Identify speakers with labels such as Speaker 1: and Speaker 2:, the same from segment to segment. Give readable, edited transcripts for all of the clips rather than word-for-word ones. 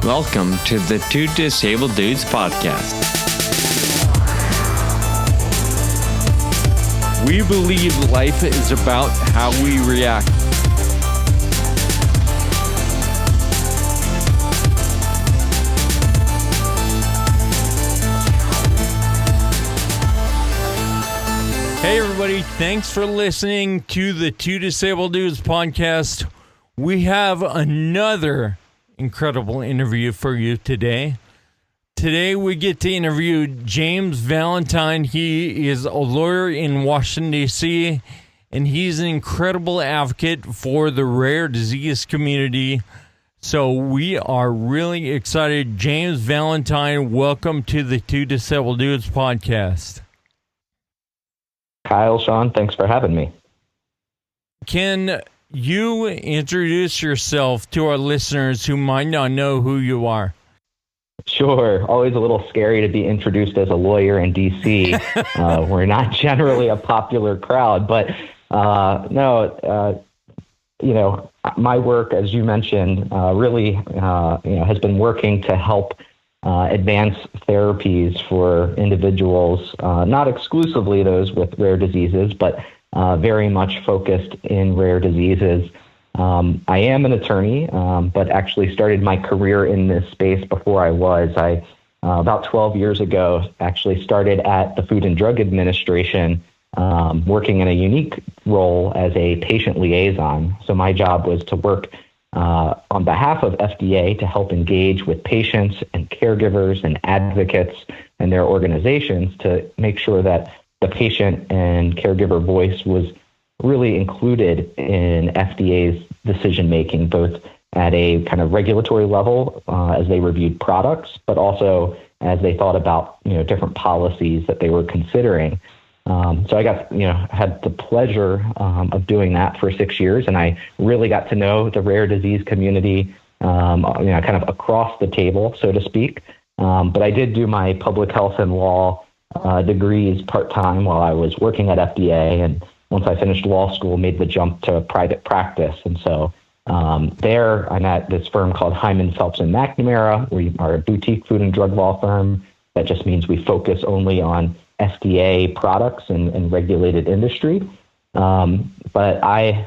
Speaker 1: Welcome to the Two Disabled Dudes podcast. We believe life is about how we react. Hey everybody, thanks for listening to the Two Disabled Dudes podcast. We have another incredible interview for you today. Today we get to interview James Valentine. He is a lawyer in Washington, D.C., and he's an incredible advocate for the rare disease community. So we are really excited. James Valentine, welcome to the Two Disabled Dudes podcast.
Speaker 2: Kyle, Sean, thanks for having me.
Speaker 1: Can you introduce yourself to our listeners who might not know who you are?
Speaker 2: Sure. Always a little scary to be introduced as a lawyer in D.C. We're not generally a popular crowd, but my work, as you mentioned, really has been working to help advance therapies for individuals, not exclusively those with rare diseases, but very much focused in rare diseases. I am an attorney, but actually started my career in this space before I was. I about 12 years ago, actually started at the Food and Drug Administration, working in a unique role as a patient liaison. So my job was to work on behalf of FDA to help engage with patients and caregivers and advocates and their organizations to make sure that the patient and caregiver voice was really included in FDA's decision-making, both at a kind of regulatory level as they reviewed products, but also as they thought about, different policies that they were considering. So I had the pleasure of doing that for 6 years, and I really got to know the rare disease community, kind of across the table, so to speak. But I did do my public health and law degrees part-time while I was working at FDA, and once I finished law school, made the jump to private practice. And so there I'm at this firm called Hyman, Phelps & McNamara. We are a boutique food and drug law firm. That just means we focus only on FDA products and regulated industry. But I,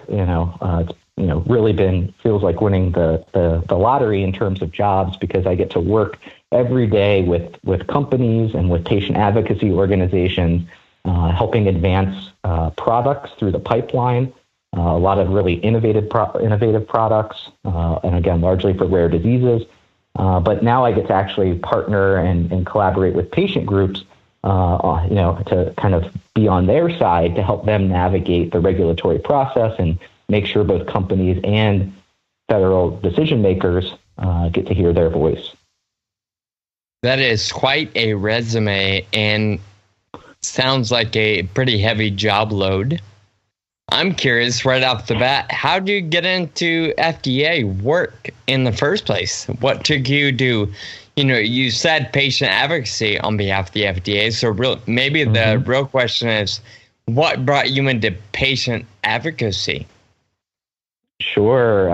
Speaker 2: really feels like winning the lottery in terms of jobs, because I get to work every day with companies and with patient advocacy organizations, helping advance products through the pipeline, a lot of really innovative products, and again, largely for rare diseases. But now I get to actually partner and collaborate with patient groups, to kind of be on their side to help them navigate the regulatory process and make sure both companies and federal decision makers get to hear their voice.
Speaker 3: That is quite a resume and sounds like a pretty heavy job load. I'm curious right off the bat, how do you get into FDA work in the first place? What took you to, you said patient advocacy on behalf of the FDA. So the real question is, what brought you into patient advocacy?
Speaker 2: Sure.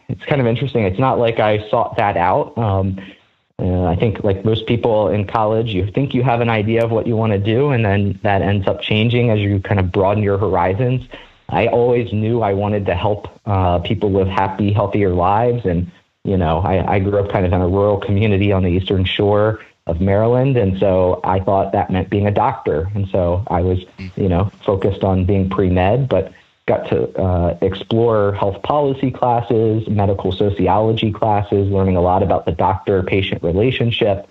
Speaker 2: It's kind of interesting. It's not like I sought that out. I think like most people in college, you think you have an idea of what you want to do, and then that ends up changing as you kind of broaden your horizons. I always knew I wanted to help people live happy, healthier lives. And, I grew up kind of in a rural community on the Eastern Shore of Maryland. And so I thought that meant being a doctor. And so I was, focused on being pre-med, but got to explore health policy classes, medical sociology classes, learning a lot about the doctor-patient relationship,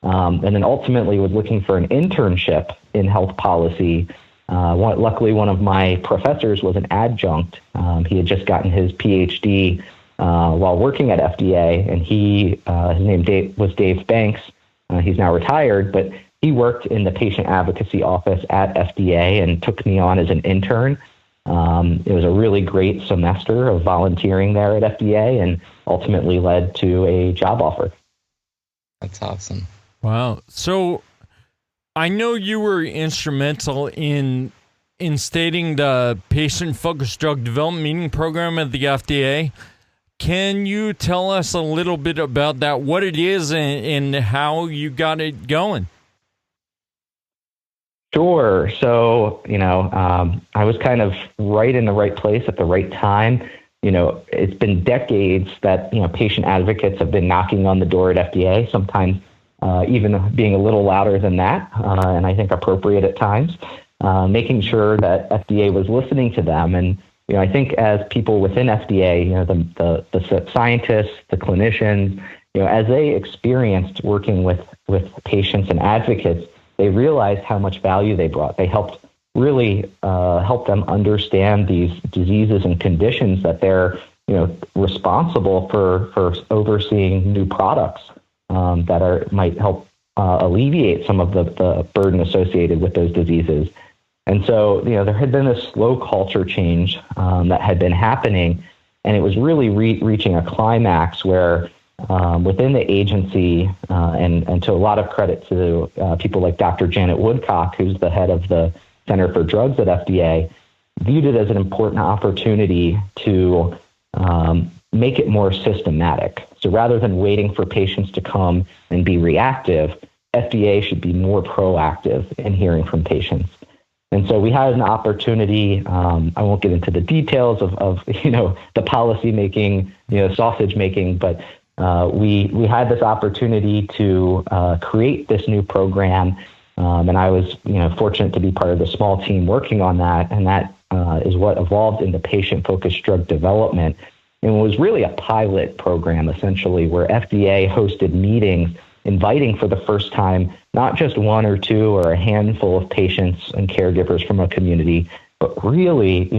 Speaker 2: and then ultimately was looking for an internship in health policy. Luckily, one of my professors was an adjunct. He had just gotten his PhD while working at FDA, and his name was Dave Banks. He's now retired, but he worked in the patient advocacy office at FDA and took me on as an intern. It was a really great semester of volunteering there at FDA and ultimately led to a job offer.
Speaker 3: That's awesome.
Speaker 1: Wow. So I know you were instrumental in instating the patient-focused drug development meeting program at the FDA. Can you tell us a little bit about that, what it is and how you got it going?
Speaker 2: Sure. So, I was kind of right in the right place at the right time. It's been decades that, patient advocates have been knocking on the door at FDA, sometimes even being a little louder than that, and I think appropriate at times, making sure that FDA was listening to them. And, I think as people within FDA, the scientists, the clinicians, as they experienced working with patients and advocates, they realized how much value they brought. They helped really help them understand these diseases and conditions that they're, responsible for overseeing new products that might help alleviate some of the burden associated with those diseases. And so, there had been this slow culture change that had been happening, and it was really reaching a climax where within the agency, and to a lot of credit to people like Dr. Janet Woodcock, who's the head of the Center for Drugs at FDA, viewed it as an important opportunity to make it more systematic. So rather than waiting for patients to come and be reactive, FDA should be more proactive in hearing from patients. And so we had an opportunity. I won't get into the details of the policy making, sausage making, but we had this opportunity to create this new program, and I was fortunate to be part of the small team working on that, and that is what evolved into patient-focused drug development. And it was really a pilot program, essentially, where FDA hosted meetings inviting for the first time not just one or two or a handful of patients and caregivers from a community, but really,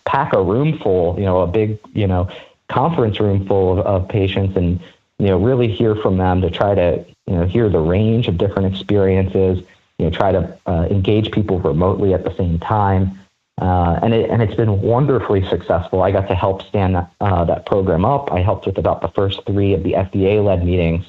Speaker 2: pack a room full, a big, conference room full of patients, and really hear from them to try to hear the range of different experiences, try to engage people remotely at the same time, and it's been wonderfully successful. I got to help stand that program up. I helped with about the first 3 of the FDA-led meetings,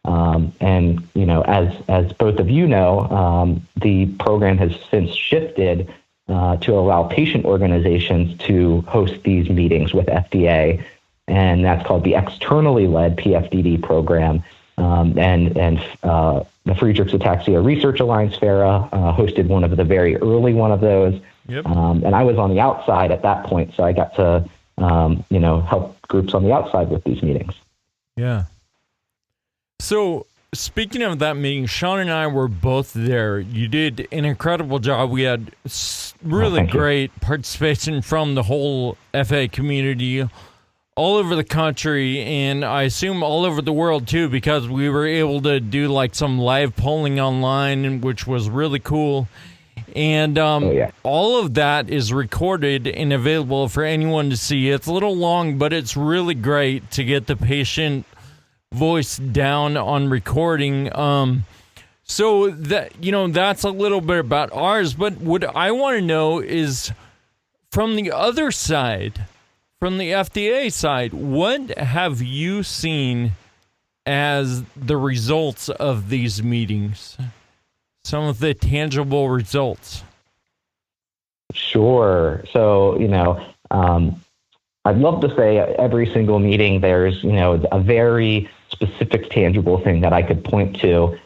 Speaker 2: and as both of you know, the program has since shifted to allow patient organizations to host these meetings with FDA. And that's called the externally led PFDD program. And the Friedreich's Ataxia Research Alliance, FARA, hosted one of the very early one of those. Yep. And I was on the outside at that point, so I got to, help groups on the outside with these meetings.
Speaker 1: Yeah. So speaking of that meeting, Sean and I were both there. You did an incredible job. We had really great participation from the whole FA community all over the country, and I assume all over the world too, because we were able to do like some live polling online, which was really cool. And all of that is recorded and available for anyone to see. It's a little long, but it's really great to get the patient voice down on recording. So that, that's a little bit about ours, but what I want to know is from the other side, from the FDA side, what have you seen as the results of these meetings? Some of the tangible results.
Speaker 2: Sure. So, I'd love to say every single meeting there's, a very specific tangible thing that I could point to.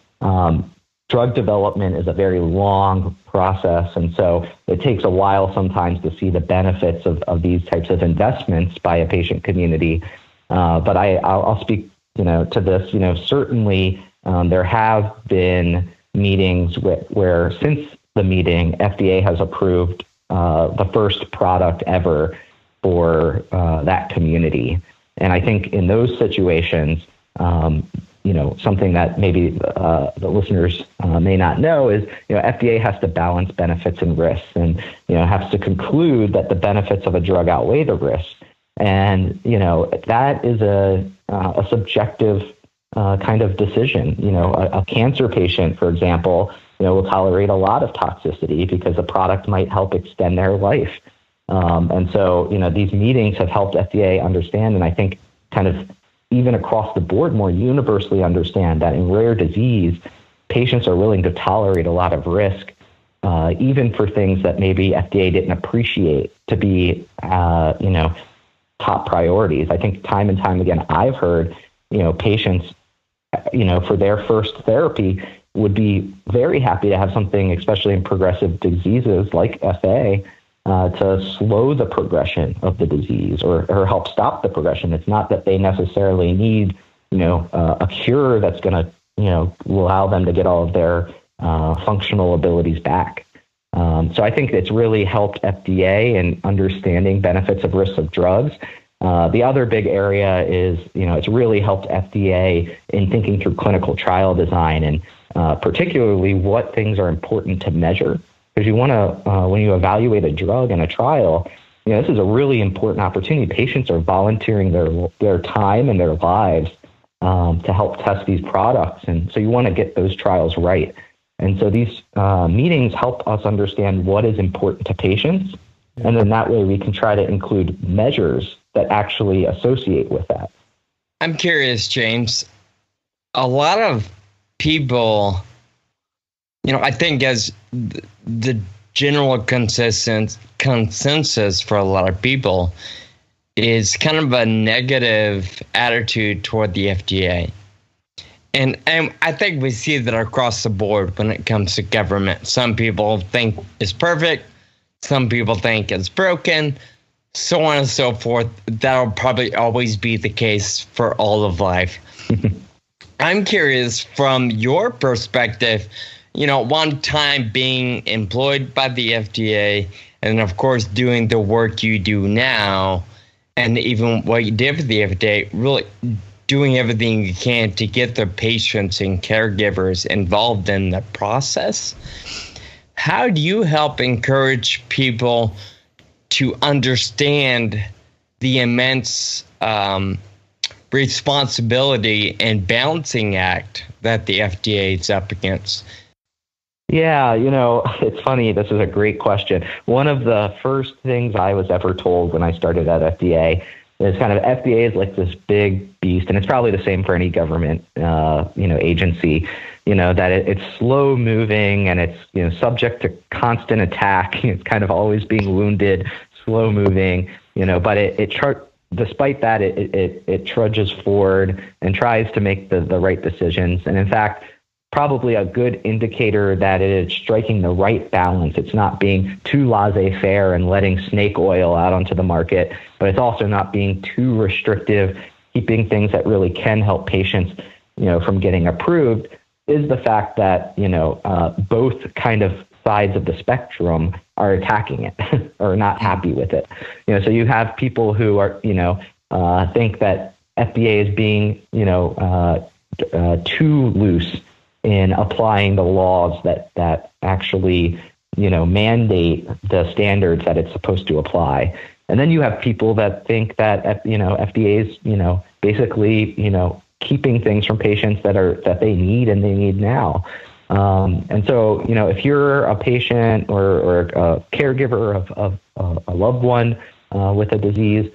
Speaker 2: Drug development is a very long process, and so it takes a while sometimes to see the benefits of these types of investments by a patient community. But I'll speak, to this. Certainly there have been meetings where since the meeting, FDA has approved the first product ever for that community. And I think in those situations, something that maybe the listeners may not know is, FDA has to balance benefits and risks, and, has to conclude that the benefits of a drug outweigh the risks. And, that is a subjective kind of decision. A cancer patient, for example, will tolerate a lot of toxicity because a product might help extend their life. And so, these meetings have helped FDA understand, and I think kind of even across the board more universally understand that in rare disease, patients are willing to tolerate a lot of risk, even for things that maybe FDA didn't appreciate to be, top priorities. I think time and time again, I've heard, patients, for their first therapy would be very happy to have something, especially in progressive diseases like FA, to slow the progression of the disease or help stop the progression. It's not that they necessarily need, a cure that's going to, allow them to get all of their functional abilities back. So I think it's really helped FDA in understanding benefits of risks of drugs. The other big area is, it's really helped FDA in thinking through clinical trial design and particularly what things are important to measure. Because you want to, when you evaluate a drug in a trial, this is a really important opportunity. Patients are volunteering their time and their lives to help test these products. And so you want to get those trials right. And so these meetings help us understand what is important to patients. And then that way we can try to include measures that actually associate with that.
Speaker 3: I'm curious, James. A lot of people, I think as the general consensus for a lot of people is kind of a negative attitude toward the FDA. And I think we see that across the board when it comes to government. Some people think it's perfect. Some people think it's broken, so on and so forth. That'll probably always be the case for all of life. I'm curious from your perspective, one time being employed by the FDA and of course doing the work you do now and even what you did for the FDA, really doing everything you can to get the patients and caregivers involved in the process. How do you help encourage people to understand the immense responsibility and balancing act that the FDA is up against?
Speaker 2: Yeah, it's funny. This is a great question. One of the first things I was ever told when I started at FDA is kind of FDA is like this big beast, and it's probably the same for any government, agency, that it's slow moving and it's, subject to constant attack. It's kind of always being wounded, slow moving, but despite that, it trudges forward and tries to make the right decisions. And in fact, probably a good indicator that it is striking the right balance. It's not being too laissez-faire and letting snake oil out onto the market, but it's also not being too restrictive, keeping things that really can help patients, from getting approved, is the fact that, both kind of sides of the spectrum are attacking it or not happy with it. So you have people who are, think that FDA is being, too loose in applying the laws that actually, mandate the standards that it's supposed to apply. And then you have people that think that, FDA is, basically, keeping things from patients that they need and they need now. And so, if you're a patient or a caregiver of a loved one with a disease,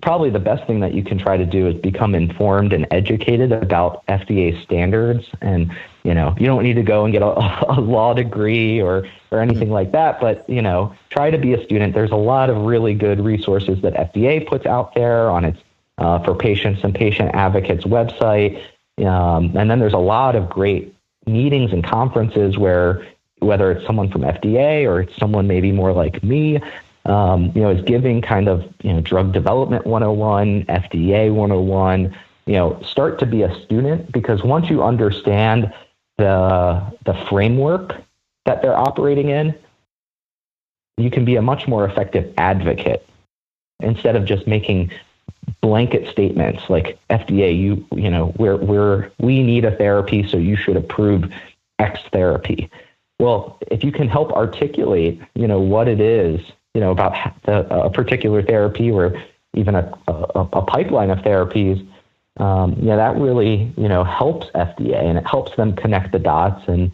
Speaker 2: probably the best thing that you can try to do is become informed and educated about FDA standards. And, you don't need to go and get a law degree or anything like that. But, try to be a student. There's a lot of really good resources that FDA puts out there on its for patients and patient advocates website. And then there's a lot of great meetings and conferences where, whether it's someone from FDA or it's someone maybe more like me, is giving kind of, drug development 101, FDA 101, start to be a student, because once you understand the framework that they're operating in, you can be a much more effective advocate instead of just making blanket statements like FDA, we need a therapy, so you should approve X therapy. Well, if you can help articulate, what it is, about a particular therapy or even a pipeline of therapies, that really, helps FDA and it helps them connect the dots and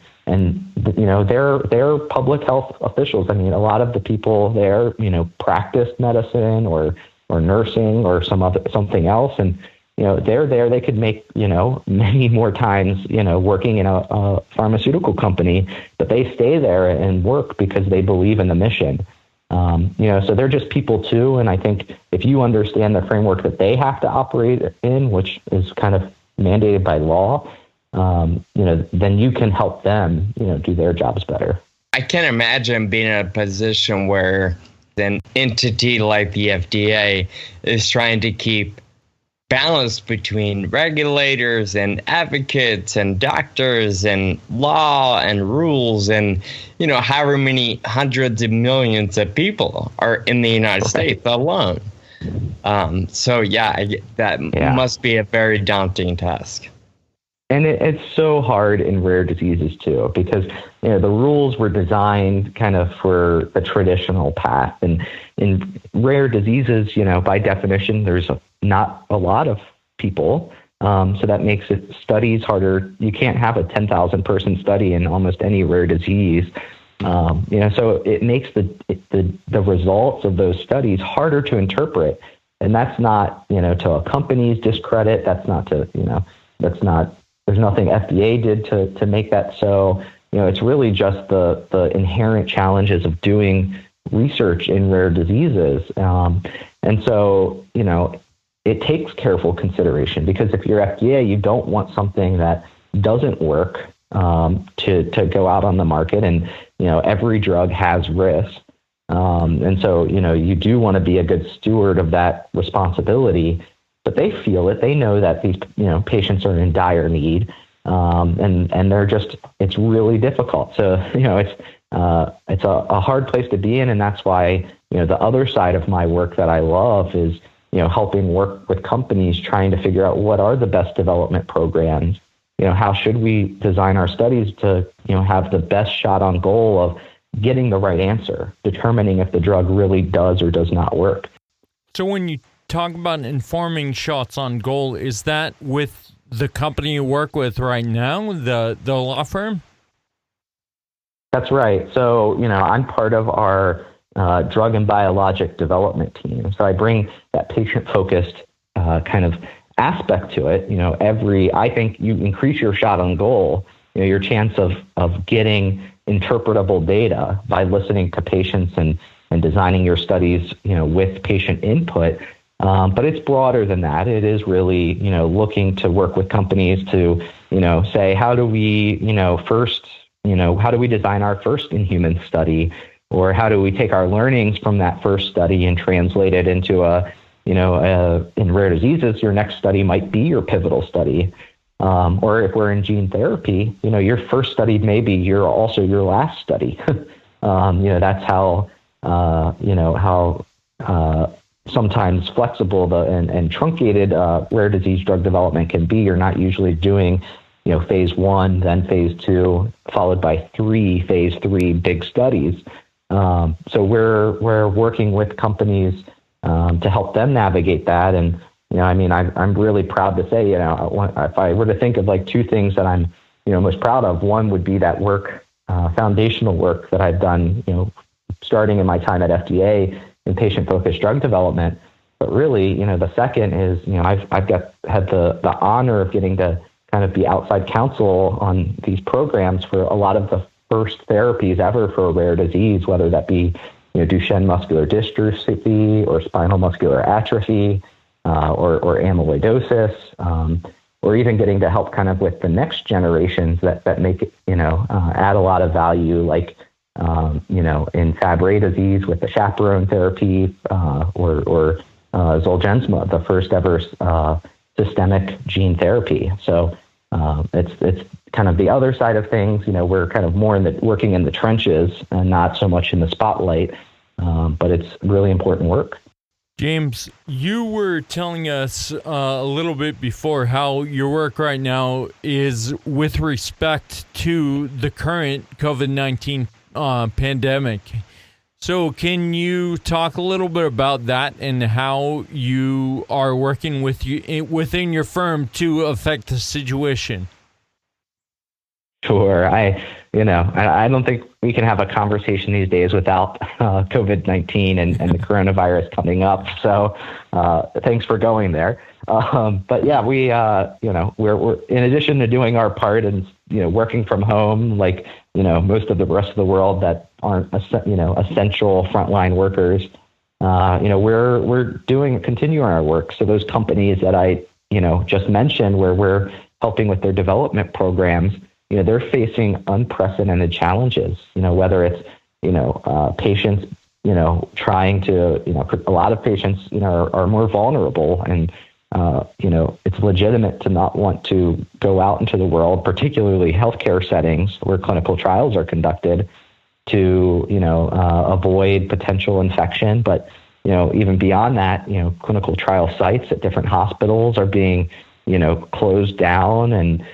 Speaker 2: they're public health officials. I mean, a lot of the people there, practiced medicine or nursing or something else. And, they're there, they could make, many more times, working in a pharmaceutical company, but they stay there and work because they believe in the mission. So they're just people too. And I think if you understand the framework that they have to operate in, which is kind of mandated by law, then you can help them, do their jobs better.
Speaker 3: I can imagine being in a position where an entity like the FDA is trying to keep balance between regulators and advocates and doctors and law and rules and, however many hundreds of millions of people are in the United States alone. That must be a very daunting task.
Speaker 2: And it's so hard in rare diseases too, because the rules were designed kind of for the traditional path. And in rare diseases, by definition, there's not a lot of people, so that makes studies harder. You can't have a 10,000 person study in almost any rare disease. So it makes the results of those studies harder to interpret, and that's not to a company's discredit. That's not to There's nothing FDA did to make that so. It's really just the inherent challenges of doing research in rare diseases. And so, it takes careful consideration, because if you're FDA, you don't want something that doesn't work to go out on the market. And, every drug has risks. And so, you do want to be a good steward of that responsibility. But they feel it. They know that these, patients are in dire need, and they're it's really difficult. So, it's a hard place to be in, and that's why, the other side of my work that I love is, helping work with companies trying to figure out what are the best development programs. How should we design our studies to, have the best shot on goal of getting the right answer, determining if the drug really does or does not work.
Speaker 1: So when you talk about informing shots on goal, is that with the company you work with right now, the law firm?
Speaker 2: That's right. So, I'm part of our drug and biologic development team. So I bring that patient-focused kind of aspect to it. I think you increase your shot on goal, your chance of getting interpretable data by listening to patients and designing your studies, with patient input. But it's broader than that. It is really, looking to work with companies to, say, how do we, how do we design our first in-human study? Or how do we take our learnings from that first study and translate it into in rare diseases, your next study might be your pivotal study. Or if we're in gene therapy, your first study may be also your last study. That's how, sometimes flexible and truncated rare disease drug development can be. You're not usually doing, phase 1, then phase 2, followed by 3 phase 3 big studies. So we're working with companies to help them navigate that. And, I'm really proud to say, if I were to think of like 2 things that I'm, most proud of, one would be that work, foundational work that I've done, starting in my time at FDA in patient-focused drug development. But really, the second is, I've had the honor of getting to kind of be outside counsel on these programs for a lot of the first therapies ever for a rare disease, whether that be, Duchenne muscular dystrophy or spinal muscular atrophy, or amyloidosis, or even getting to help kind of with the next generations that make it, add a lot of value, like, in Fabry disease with the chaperone therapy, or Zolgensma, the first ever systemic gene therapy. So it's kind of the other side of things. We're kind of more working in the trenches and not so much in the spotlight, but it's really important work.
Speaker 1: James, you were telling us a little bit before how your work right now is with respect to the current COVID-19 pandemic. So can you talk a little bit about that and how you are working within your firm to affect the situation?
Speaker 2: Sure. I don't think we can have a conversation these days without COVID-19 and the coronavirus coming up. So thanks for going there. But yeah, we're in addition to doing our part and, working from home, like most of the rest of the world that aren't, essential frontline workers. We're continuing our work. So those companies that I, just mentioned, where we're helping with their development programs, they're facing unprecedented challenges, whether it's, patients, trying to, a lot of patients, are more vulnerable, and, it's legitimate to not want to go out into the world, particularly healthcare settings where clinical trials are conducted, to, avoid potential infection. But, even beyond that, clinical trial sites at different hospitals are being, closed down, and,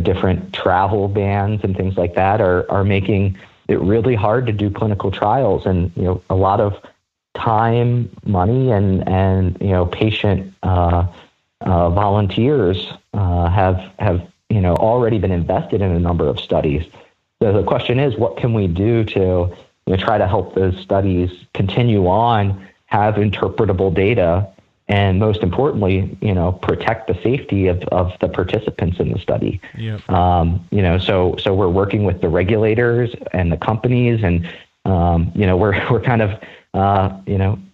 Speaker 2: different travel bans and things like that are making it really hard to do clinical trials. And, a lot of time, money, and patient volunteers have already been invested in a number of studies. So the question is, what can we do to try to help those studies continue on, have interpretable data, and most importantly, protect the safety of the participants in the study.
Speaker 1: Yep.
Speaker 2: So we're working with the regulators and the companies, and we're kind of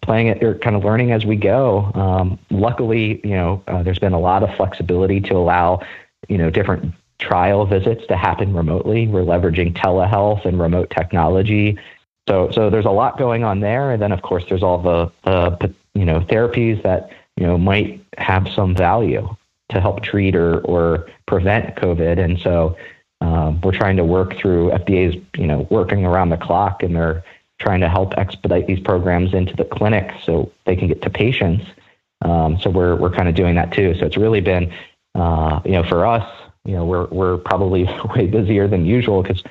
Speaker 2: playing it, or kind of learning as we go. Luckily, there's been a lot of flexibility to allow different trial visits to happen remotely. We're leveraging telehealth and remote technology. So there's a lot going on there. And then, of course, there's all the therapies that, might have some value to help treat or prevent COVID. And so we're trying to work through FDA's, working around the clock, and they're trying to help expedite these programs into the clinic so they can get to patients. So we're kind of doing that too. So it's really been, for us, we're probably way busier than usual because,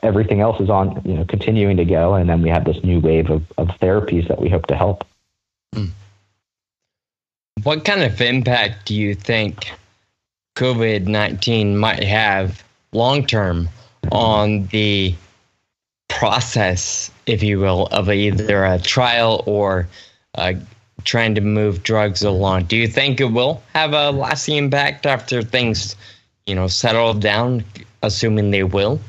Speaker 2: everything else is on, continuing to go. And then we have this new wave of therapies that we hope to help.
Speaker 3: What kind of impact do you think COVID-19 might have long-term on the process, if you will, of either a trial or trying to move drugs along? Do you think it will have a lasting impact after things, settle down, assuming they will?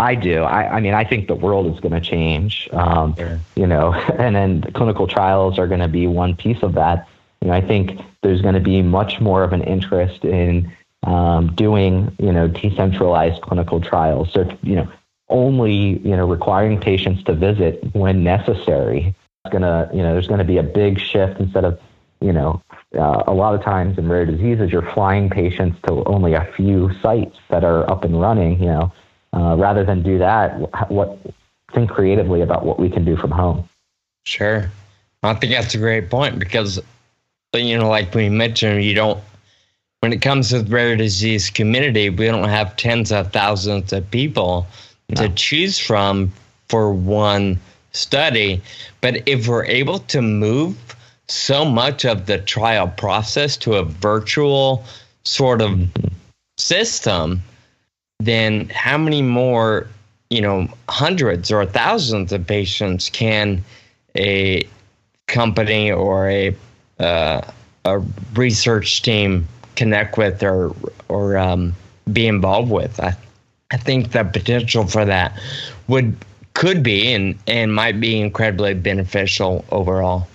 Speaker 2: I do. I think the world is going to change,
Speaker 3: Sure.
Speaker 2: And then the clinical trials are going to be one piece of that. I think there's going to be much more of an interest in doing, decentralized clinical trials. So, only, requiring patients to visit when necessary. It's there's going to be a big shift instead of, a lot of times in rare diseases, you're flying patients to only a few sites that are up and running, rather than do that, think creatively about what we can do from home.
Speaker 3: Sure. I think that's a great point because, like we mentioned, when it comes to the rare disease community, we don't have tens of thousands of people to choose from for one study. But if we're able to move so much of the trial process to a virtual sort of system, then how many more, hundreds or thousands of patients can a company or a research team connect with or be involved with? I think the potential for that could be and might be incredibly beneficial overall.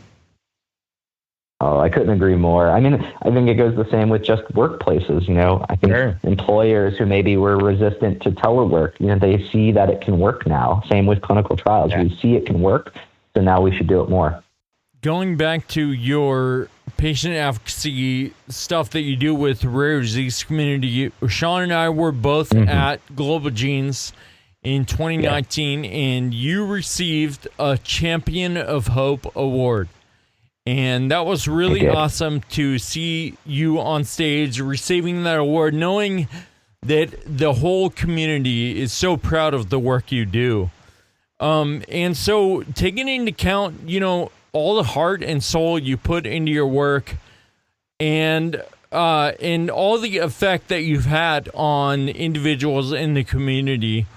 Speaker 2: Oh, I couldn't agree more. I think it goes the same with just workplaces. I think
Speaker 3: Sure.
Speaker 2: Employers who maybe were resistant to telework, they see that it can work now. Same with clinical trials.
Speaker 3: Yeah.
Speaker 2: We see it can work, so now we should do it more.
Speaker 1: Going back to your patient advocacy stuff that you do with the rare disease community, Sean and I were both at Global Genes in 2019, and you received a Champion of Hope award. And that was really awesome to see you on stage receiving that award, knowing that the whole community is so proud of the work you do. And so taking into account, all the heart and soul you put into your work and all the effect that you've had on individuals in the community,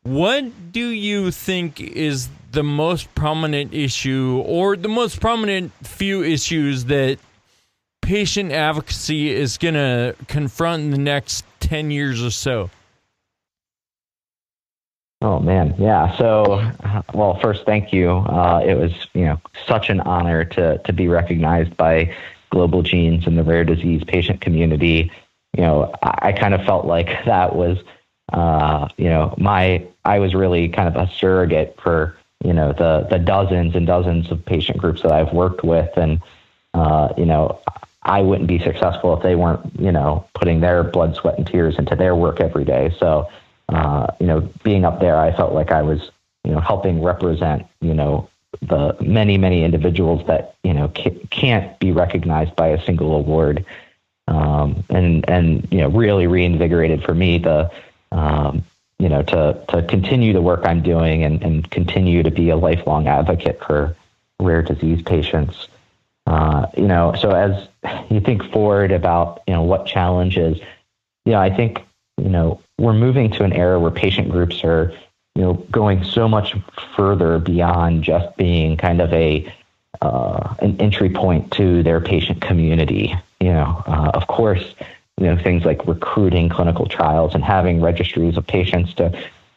Speaker 1: what do you think is the most prominent issue or the most prominent few issues that patient advocacy is going to confront in the next 10 years or so?
Speaker 2: Oh man, yeah. So, well, first, thank you. It was, such an honor to be recognized by Global Genes and the rare disease patient community. I kind of felt like that was, I was really kind of a surrogate for, the dozens and dozens of patient groups that I've worked with, and I wouldn't be successful if they weren't, putting their blood, sweat, and tears into their work every day. So, being up there, I felt like I was, helping represent, the many, many individuals that, can't be recognized by a single award. And really reinvigorated for me to continue the work I'm doing and continue to be a lifelong advocate for rare disease patients. So as you think forward about, what challenges, I think, we're moving to an era where patient groups are, going so much further beyond just being kind of an entry point to their patient community. Of course, things like recruiting clinical trials and having registries of patients to,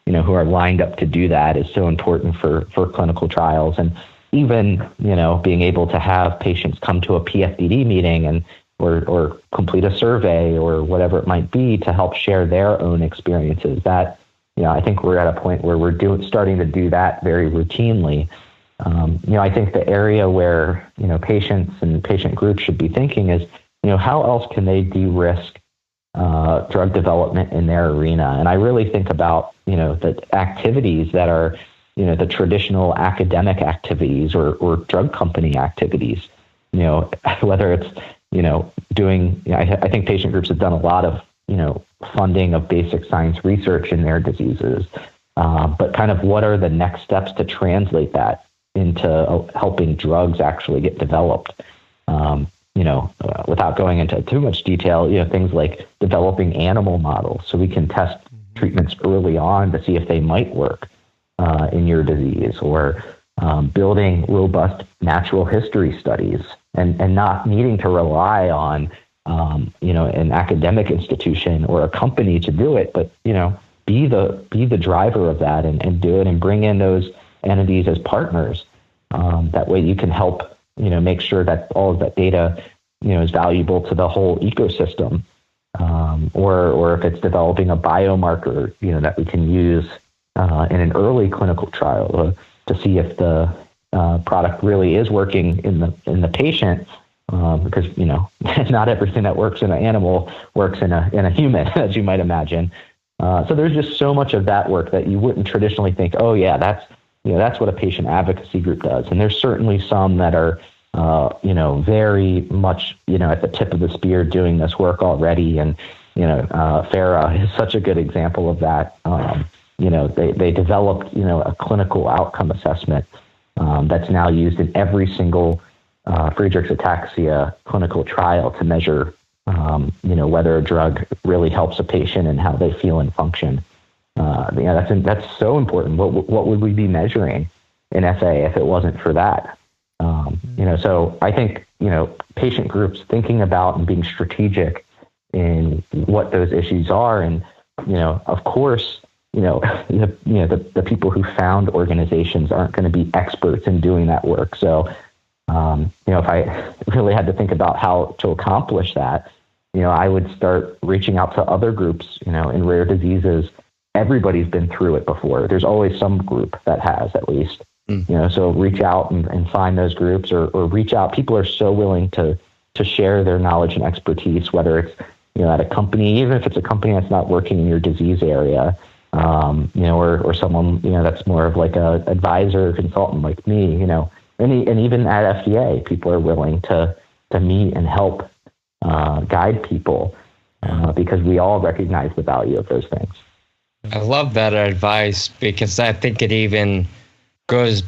Speaker 2: who are lined up to do that is so important for clinical trials. And even, being able to have patients come to a PFDD meeting and or complete a survey or whatever it might be to help share their own experiences. That, I think we're at a point where we're starting to do that very routinely. I think the area where, patients and patient groups should be thinking is, how else can they de-risk drug development in their arena? And I really think about, the activities that are, the traditional academic activities or drug company activities, whether it's, doing, I think patient groups have done a lot of, funding of basic science research in their diseases. But kind of what are the next steps to translate that into helping drugs actually get developed? Without going into too much detail, things like developing animal models so we can test treatments early on to see if they might work in your disease, or building robust natural history studies and not needing to rely on, an academic institution or a company to do it, but, be the driver of that and do it and bring in those entities as partners. That way you can help, make sure that all of that data, is valuable to the whole ecosystem. Or if it's developing a biomarker, that we can use in an early clinical trial to see if the product really is working in the patient, because not everything that works in an animal works in a human, as you might imagine. So there's just so much of that work that you wouldn't traditionally think, oh yeah, that's what a patient advocacy group does. And there's certainly some that are very much at the tip of the spear doing this work already. And FARA is such a good example of that. They developed a clinical outcome assessment that's now used in every single Friedreich's ataxia clinical trial to measure whether a drug really helps a patient and how they feel and function. That's so important. What would we be measuring in FA if it wasn't for that? So I think patient groups thinking about and being strategic in what those issues are, and of course. The people who found organizations aren't going to be experts in doing that work. So, if I really had to think about how to accomplish that, I would start reaching out to other groups, in rare diseases. Everybody's been through it before. There's always some group that has, at least. So reach out and find those groups or reach out. People are so willing to share their knowledge and expertise, whether it's, at a company, even if it's a company that's not working in your disease area. Or someone, that's more of like a advisor or consultant like me, and even at FDA, people are willing to meet and help guide people because we all recognize the value of those things.
Speaker 3: I love that advice because I think it even goes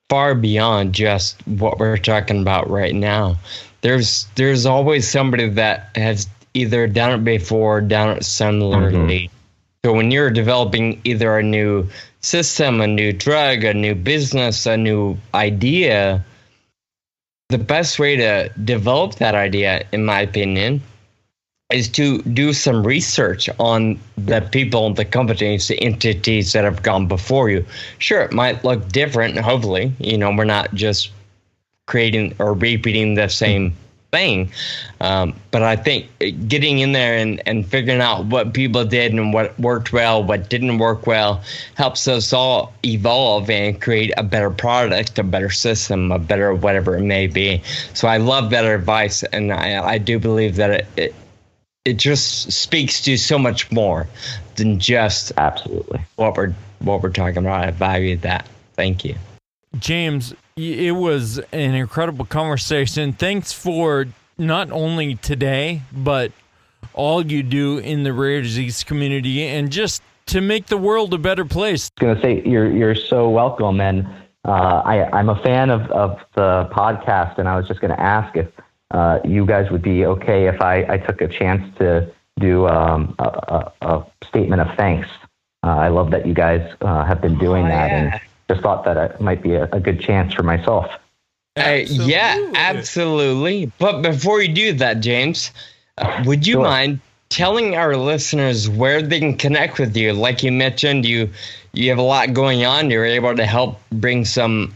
Speaker 3: far beyond just what we're talking about right now. There's always somebody that has either done it before, done it similarly. So when you're developing either a new system, a new drug, a new business, a new idea, the best way to develop that idea, in my opinion, is to do some research on the people, the companies, the entities that have gone before you. Sure, it might look different, hopefully. We're not just creating or repeating the same thing. But I think getting in there and figuring out what people did and what worked well, what didn't work well, helps us all evolve and create a better product, a better system, a better whatever it may be. So I love that advice, and I do believe that it just speaks to so much more than just
Speaker 2: Absolutely
Speaker 3: what we're talking about. I value that. Thank you,
Speaker 1: James. It was an incredible conversation. Thanks for not only today, but all you do in the rare disease community and just to make the world a better place.
Speaker 2: I was going to say, you're so welcome. And I'm a fan of the podcast, and I was just going to ask if you guys would be okay if I took a chance to do a statement of thanks. I love that you guys have been doing that. Yeah. And just thought that it might be a good chance for myself.
Speaker 3: Yeah, absolutely. But before you do that, James, would you mind telling our listeners where they can connect with you? Like you mentioned, you have a lot going on. You're able to help bring some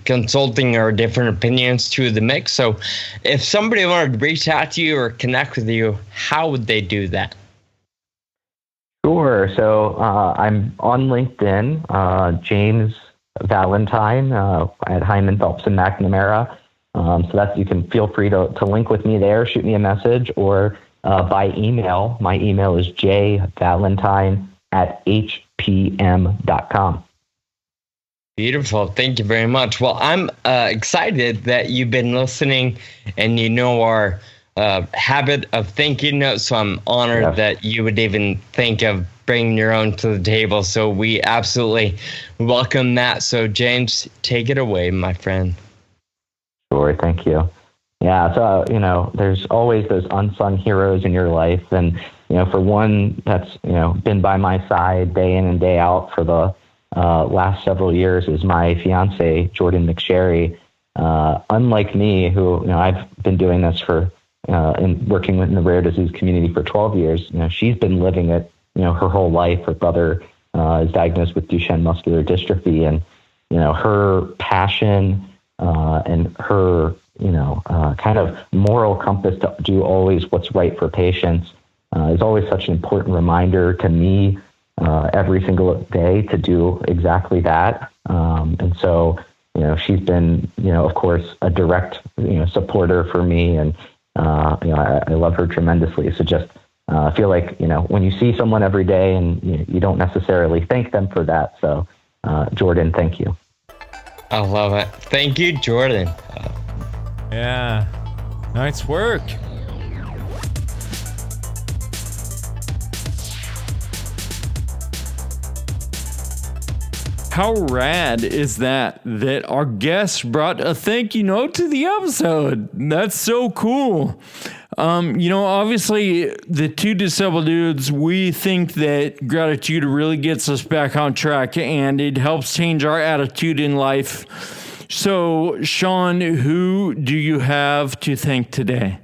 Speaker 3: consulting or different opinions to the mix. So if somebody wanted to reach out to you or connect with you, how would they do that?
Speaker 2: Sure. So I'm on LinkedIn, James Valentine at Hyman, Phelps, and McNamara. So that's, you can feel free to link with me there, shoot me a message, or by email. My email is jvalentine@hpm.com.
Speaker 3: Beautiful. Thank you very much. Well, I'm excited that you've been listening and you know our habit of thinking notes. So I'm honored that you would even think of bringing your own to the table. So we absolutely welcome that. So James, take it away, my friend.
Speaker 2: Sure. Thank you. Yeah. So, there's always those unsung heroes in your life. And, for one that's, been by my side day in and day out for the last several years is my fiance, Jordan McSherry. Unlike me, who, I've been doing this for, and working in the rare disease community for 12 years, she's been living it, her whole life. Her brother is diagnosed with Duchenne muscular dystrophy, and, her passion and her, kind of moral compass to do always what's right for patients is always such an important reminder to me every single day to do exactly that. And so, she's been, of course, a direct, supporter for me, and, I love her tremendously. So just I feel like, when you see someone every day and you don't necessarily thank them for that. So, Jordan, thank you.
Speaker 3: I love it. Thank you, Jordan.
Speaker 1: Yeah. Nice work. How rad is that our guest brought a thank you note to the episode? That's so cool. Obviously, the two disabled dudes, we think that gratitude really gets us back on track and it helps change our attitude in life. So, Sean, who do you have to thank today?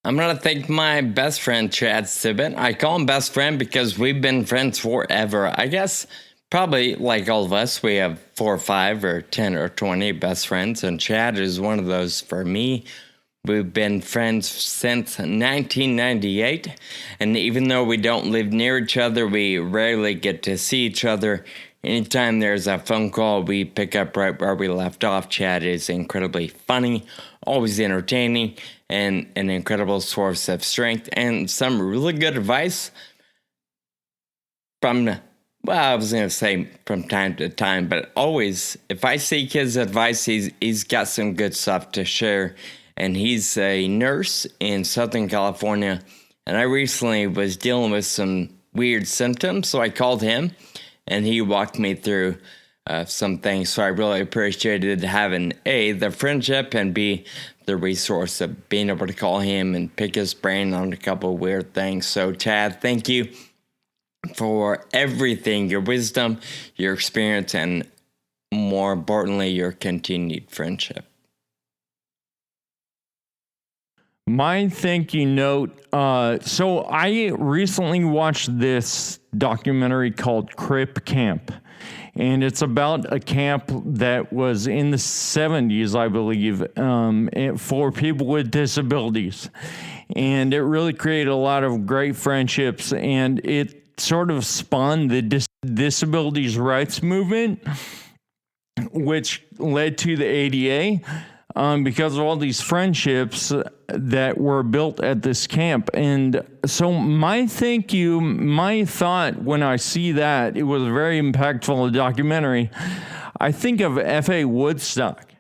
Speaker 3: I'm going to thank my best friend, Chad Sibbett. I call him best friend because we've been friends forever. I guess probably like all of us, we have 4 or 5 or 10 or 20 best friends, and Chad is one of those for me. We've been friends since 1998, and even though we don't live near each other, we rarely get to see each other. Anytime there's a phone call, we pick up right where we left off. Chad is incredibly funny, always entertaining, and an incredible source of strength and some really good advice from, I was going to say from time to time, but always, if I seek his advice, he's got some good stuff to share. And he's a nurse in Southern California, and I recently was dealing with some weird symptoms, so I called him, and he walked me through some things. So I really appreciated having A, the friendship, and B, the resource of being able to call him and pick his brain on a couple of weird things. So Chad, thank you for everything, your wisdom, your experience, and more importantly, your continued friendship.
Speaker 1: My thank you note. So I recently watched this documentary called Crip Camp, and it's about a camp that was in the 70s, I believe, for people with disabilities. And it really created a lot of great friendships, and it sort of spawned the disabilities rights movement, which led to the ADA. Because of all these friendships that were built at this camp. And so my thought when I see that, it was a very impactful documentary. I think of F.A. Woodstock.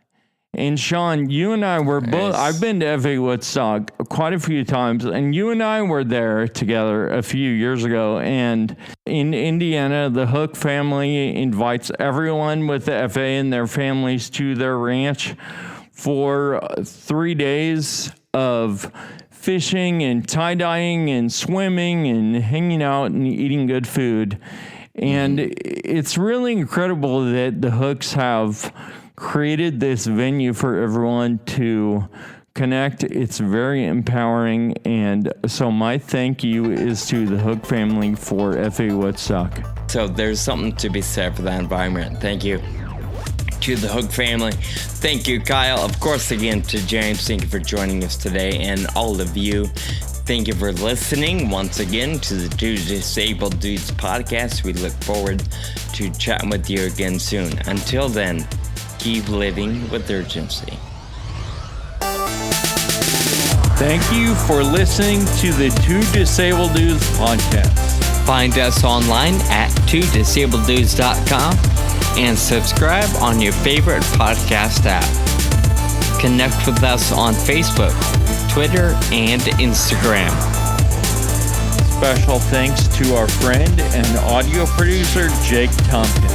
Speaker 1: And Sean, you and I were both, I've been to F.A. Woodstock quite a few times, and you and I were there together a few years ago. And in Indiana, the Hook family invites everyone with the F.A. and their families to their ranch for 3 days of fishing and tie-dyeing and swimming and hanging out and eating good food. And it's really incredible that the Hooks have created this venue for everyone to connect. It's very empowering. And so my thank you is to the Hook family for F.A. Woodstock.
Speaker 3: So there's something to be said for that environment. Thank you to the Hook family. Thank you, Kyle. Of course, again, to James, thank you for joining us today. And all of you, thank you for listening once again to the Two Disabled Dudes podcast. We look forward to chatting with you again soon. Until then, keep living with urgency.
Speaker 1: Thank you for listening to the Two Disabled Dudes podcast.
Speaker 3: Find us online at twodisableddudes.com and subscribe on your favorite podcast app. Connect with us on Facebook, Twitter, and Instagram.
Speaker 1: Special thanks to our friend and audio producer, Jake Tompkins.